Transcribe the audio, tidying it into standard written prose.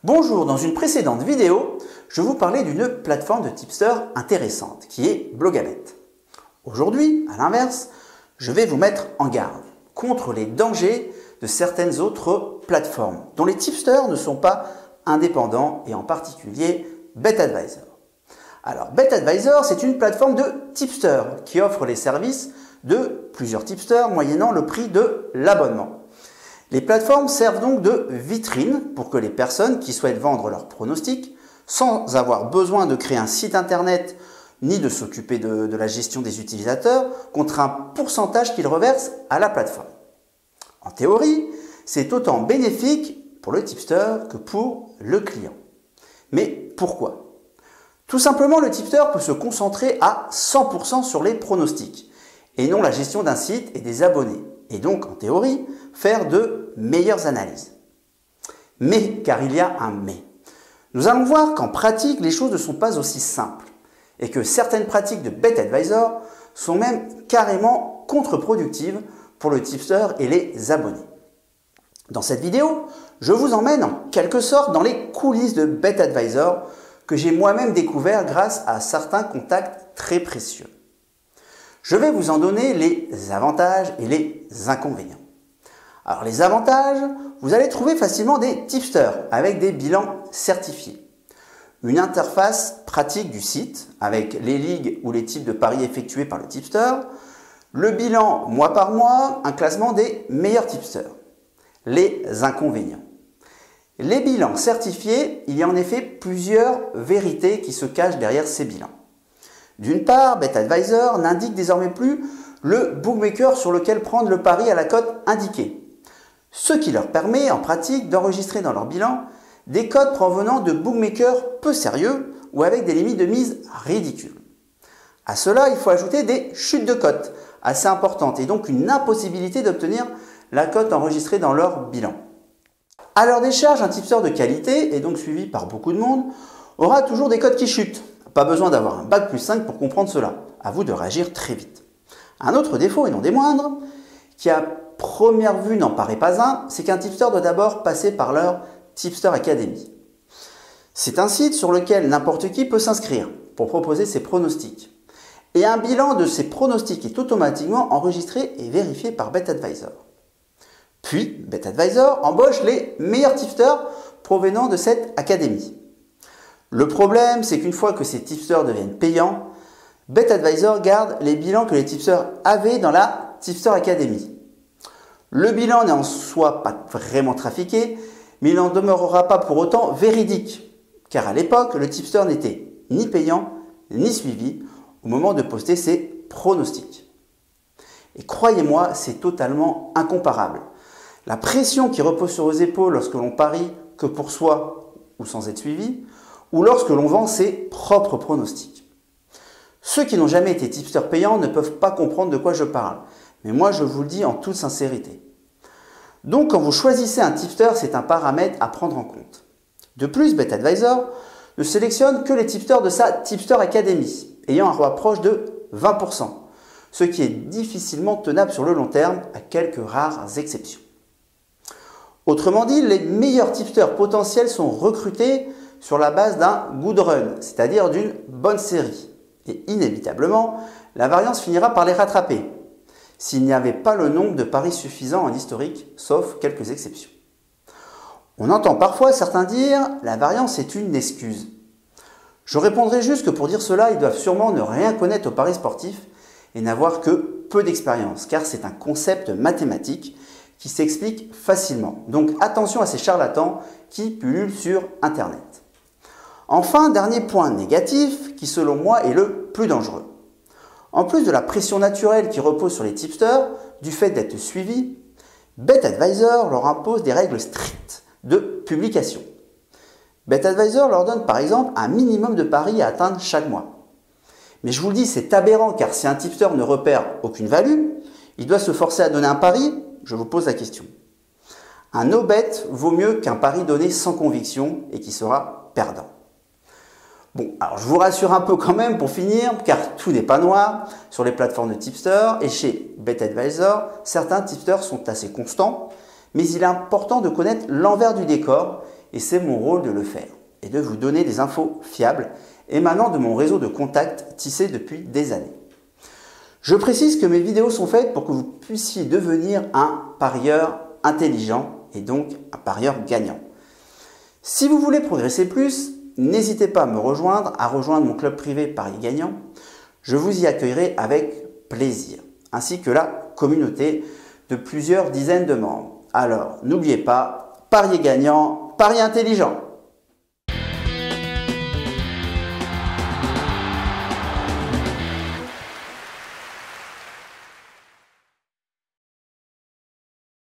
Bonjour, dans une précédente vidéo, je vous parlais d'une plateforme de tipster intéressante qui est Blogabet. Aujourd'hui, à l'inverse, je vais vous mettre en garde contre les dangers de certaines autres plateformes dont les tipsters ne sont pas indépendants et en particulier BetAdvisor. Alors BetAdvisor, c'est une plateforme de tipster qui offre les services de plusieurs tipsters moyennant le prix de l'abonnement. Les plateformes servent donc de vitrine pour que les personnes qui souhaitent vendre leurs pronostics, sans avoir besoin de créer un site internet ni de s'occuper de la gestion des utilisateurs, contre un pourcentage qu'ils reversent à la plateforme. En théorie, c'est autant bénéfique pour le tipster que pour le client. Mais pourquoi ? Tout simplement, le tipster peut se concentrer à 100% sur les pronostics et non la gestion d'un site et des abonnés. Et donc, en théorie, faire de meilleures analyses. Mais, car il y a un mais, nous allons voir qu'en pratique, les choses ne sont pas aussi simples et que certaines pratiques de BetAdvisor sont même carrément contre-productives pour le tipster et les abonnés. Dans cette vidéo, je vous emmène en quelque sorte dans les coulisses de BetAdvisor que j'ai moi-même découvert grâce à certains contacts très précieux. Je vais vous en donner les avantages et les inconvénients. Alors les avantages, vous allez trouver facilement des tipsters avec des bilans certifiés. Une interface pratique du site avec les ligues ou les types de paris effectués par le tipster. Le bilan mois par mois, un classement des meilleurs tipsters. Les inconvénients. Les bilans certifiés, il y a en effet plusieurs vérités qui se cachent derrière ces bilans. D'une part, BetAdvisor n'indique désormais plus le bookmaker sur lequel prendre le pari à la cote indiquée, ce qui leur permet en pratique d'enregistrer dans leur bilan des cotes provenant de bookmakers peu sérieux ou avec des limites de mise ridicules. À cela, il faut ajouter des chutes de cotes assez importantes et donc une impossibilité d'obtenir la cote enregistrée dans leur bilan. À leur décharge, un tipster de qualité, et donc suivi par beaucoup de monde, aura toujours des cotes qui chutent. Pas besoin d'avoir un bac plus 5 pour comprendre cela. À vous de réagir très vite. Un autre défaut, et non des moindres, qui à première vue n'en paraît pas un, c'est qu'un tipster doit d'abord passer par leur Tipster Academy. C'est un site sur lequel n'importe qui peut s'inscrire pour proposer ses pronostics. Et un bilan de ces pronostics est automatiquement enregistré et vérifié par BetAdvisor. Puis, BetAdvisor embauche les meilleurs tipsters provenant de cette académie. Le problème, c'est qu'une fois que ces tipsters deviennent payants, BetAdvisor garde les bilans que les tipsters avaient dans la Tipster Academy. Le bilan n'est en soi pas vraiment trafiqué, mais il n'en demeurera pas pour autant véridique, car à l'époque, le tipster n'était ni payant ni suivi au moment de poster ses pronostics. Et croyez-moi, c'est totalement incomparable. La pression qui repose sur vos épaules lorsque l'on parie que pour soi ou sans être suivi, ou lorsque l'on vend ses propres pronostics. Ceux qui n'ont jamais été tipsters payants ne peuvent pas comprendre de quoi je parle, mais moi je vous le dis en toute sincérité. Donc quand vous choisissez un tipster, c'est un paramètre à prendre en compte. De plus, BetAdvisor ne sélectionne que les tipsters de sa Tipster Academy, ayant un ROI proche de 20%, ce qui est difficilement tenable sur le long terme, à quelques rares exceptions. Autrement dit, les meilleurs tipsters potentiels sont recrutés sur la base d'un good run, c'est-à-dire d'une bonne série. Et inévitablement, la variance finira par les rattraper, s'il n'y avait pas le nombre de paris suffisant en historique, sauf quelques exceptions. On entend parfois certains dire « la variance est une excuse ». Je répondrai juste que pour dire cela, ils doivent sûrement ne rien connaître aux paris sportifs et n'avoir que peu d'expérience, car c'est un concept mathématique qui s'explique facilement. Donc attention à ces charlatans qui pullulent sur Internet. Enfin, dernier point négatif, qui selon moi est le plus dangereux. En plus de la pression naturelle qui repose sur les tipsters, du fait d'être suivis, BetAdvisor leur impose des règles strictes de publication. BetAdvisor leur donne par exemple un minimum de paris à atteindre chaque mois. Mais je vous le dis, c'est aberrant car si un tipster ne repère aucune value, il doit se forcer à donner un pari. Je vous pose la question. Un no-bet vaut mieux qu'un pari donné sans conviction et qui sera perdant. Bon, alors je vous rassure un peu quand même pour finir, car tout n'est pas noir sur les plateformes de tipster et chez BetAdvisor, certains tipsters sont assez constants, mais il est important de connaître l'envers du décor et c'est mon rôle de le faire et de vous donner des infos fiables émanant de mon réseau de contacts tissé depuis des années. Je précise que mes vidéos sont faites pour que vous puissiez devenir un parieur intelligent et donc un parieur gagnant. Si vous voulez progresser plus, n'hésitez pas à me rejoindre, à rejoindre mon club privé Paris Gagnant. Je vous y accueillerai avec plaisir, ainsi que la communauté de plusieurs dizaines de membres. Alors, n'oubliez pas, parier gagnant, parier intelligent.